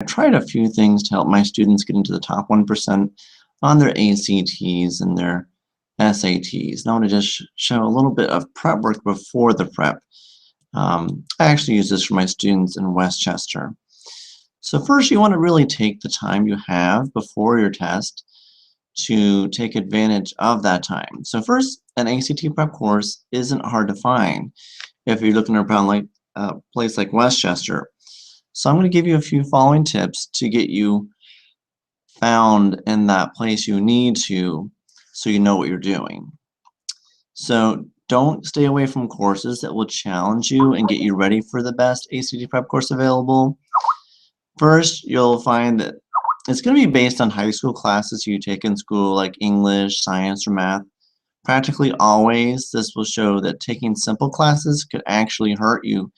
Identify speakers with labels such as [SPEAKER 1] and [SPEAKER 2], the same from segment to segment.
[SPEAKER 1] I tried a few things to help my students get into the top 1% on their ACTs and their SATs. Now I want to just show a little bit of prep work before the prep. I actually use this for my students in Westchester. So first, you want to really take the time you have before your test to take advantage of that time. So first, an ACT prep course isn't hard to find if you're looking around like a place like Westchester. So I'm going to give you a few following tips to get you found in that place you need to so you know what you're doing. So don't stay away from courses that will challenge you and get you ready for the best ACT prep course available. First, you'll find that it's going to be based on high school classes you take in school like English, science, or math. Practically always, this will show that taking simple classes could actually hurt you,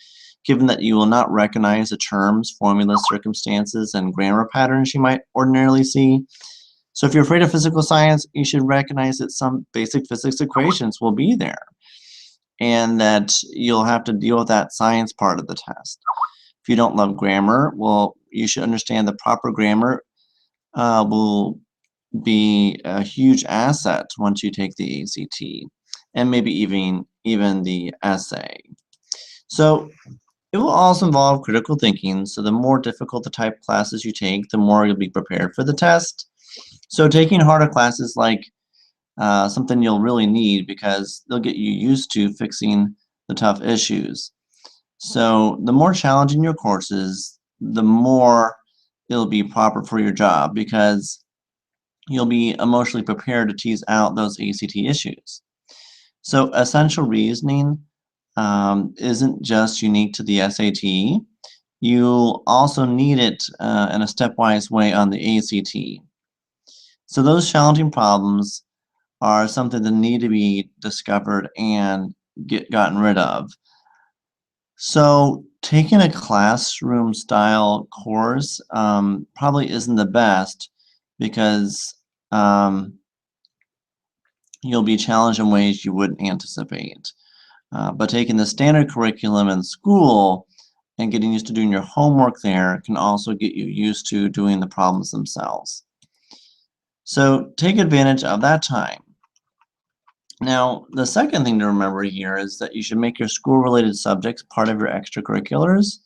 [SPEAKER 1] given that you will not recognize the terms, formulas, circumstances, and grammar patterns you might ordinarily see. So if you're afraid of physical science, you should recognize that some basic physics equations will be there and that you'll have to deal with that science part of the test. If you don't love grammar, well, you should understand the proper grammar will be a huge asset once you take the ACT and maybe even the essay. So it will also involve critical thinking, so the more difficult the type of classes you take, the more you'll be prepared for the test. So taking harder classes like something you'll really need because they'll get you used to fixing the tough issues. So the more challenging your courses, the more it'll be proper for your job because you'll be emotionally prepared to tease out those ACT issues. So essential reasoning isn't just unique to the SAT. You'll also need it in a stepwise way on the ACT. So those challenging problems are something that need to be discovered and gotten rid of. So taking a classroom style course probably isn't the best because you'll be challenged in ways you wouldn't anticipate. But taking the standard curriculum in school and getting used to doing your homework there can also get you used to doing the problems themselves. So take advantage of that time. Now, the second thing to remember here is that you should make your school-related subjects part of your extracurriculars.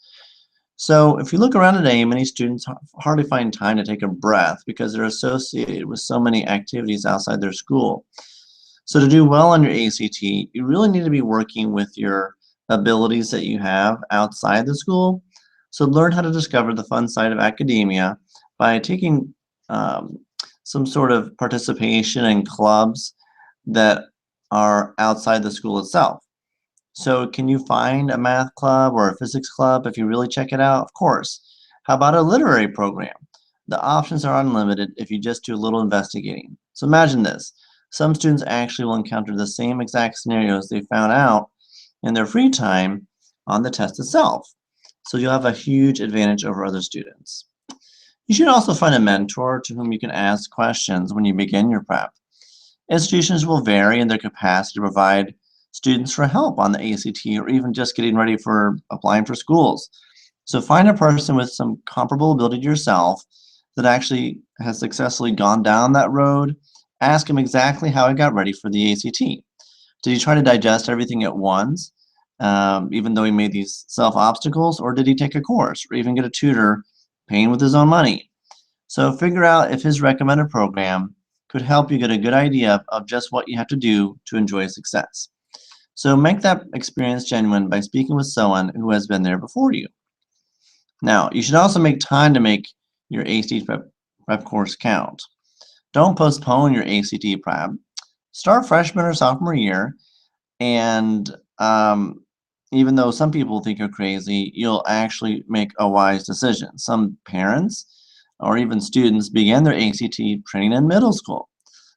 [SPEAKER 1] So if you look around today, many students hardly find time to take a breath because they're associated with so many activities outside their school. So to do well on your ACT, you really need to be working with your abilities that you have outside the school. So learn how to discover the fun side of academia by taking some sort of participation in clubs that are outside the school itself. So can you find a math club or a physics club if you really check it out? Of course. How about a literary program? The options are unlimited if you just do a little investigating. So imagine this. Some students actually will encounter the same exact scenarios they found out in their free time on the test itself. So you'll have a huge advantage over other students. You should also find a mentor to whom you can ask questions when you begin your prep. Institutions will vary in their capacity to provide students for help on the ACT or even just getting ready for applying for schools. So find a person with some comparable ability to yourself that actually has successfully gone down that road. Ask him exactly how he got ready for the ACT. Did he try to digest everything at once, even though he made these self-obstacles, or did he take a course or even get a tutor paying with his own money? So figure out if his recommended program could help you get a good idea of just what you have to do to enjoy success. So make that experience genuine by speaking with someone who has been there before you. Now, you should also make time to make your ACT prep course count. Don't postpone your ACT prep. Start freshman or sophomore year, and even though some people think you're crazy, you'll actually make a wise decision. Some parents or even students begin their ACT training in middle school.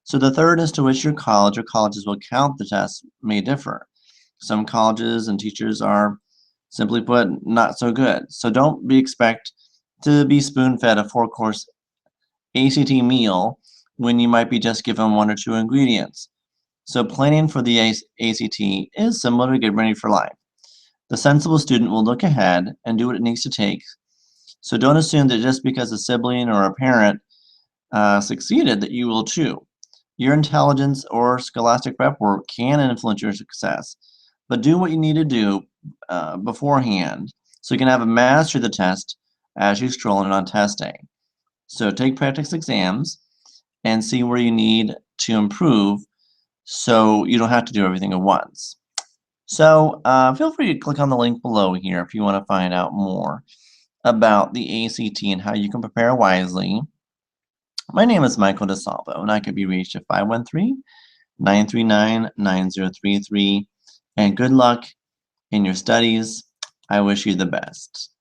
[SPEAKER 1] So the third as to which your college or colleges will count the test may differ. Some colleges and teachers are, simply put, not so good. So don't expect to be spoon-fed a 4-course ACT meal when you might be just given 1 or 2 ingredients. So planning for the ACT is similar to getting ready for life. The sensible student will look ahead and do what it needs to take So don't assume that just because a sibling or a parent succeeded that you will too. Your intelligence or scholastic prep work can influence your success, but do what you need to do beforehand so you can have a master the test as you stroll in on test day. So take practice exams and see where you need to improve so you don't have to do everything at once. So feel free to click on the link below here if you want to find out more about the ACT and how you can prepare wisely. My name is Michael DeSalvo, and I can be reached at 513-939-9033. And good luck in your studies. I wish you the best.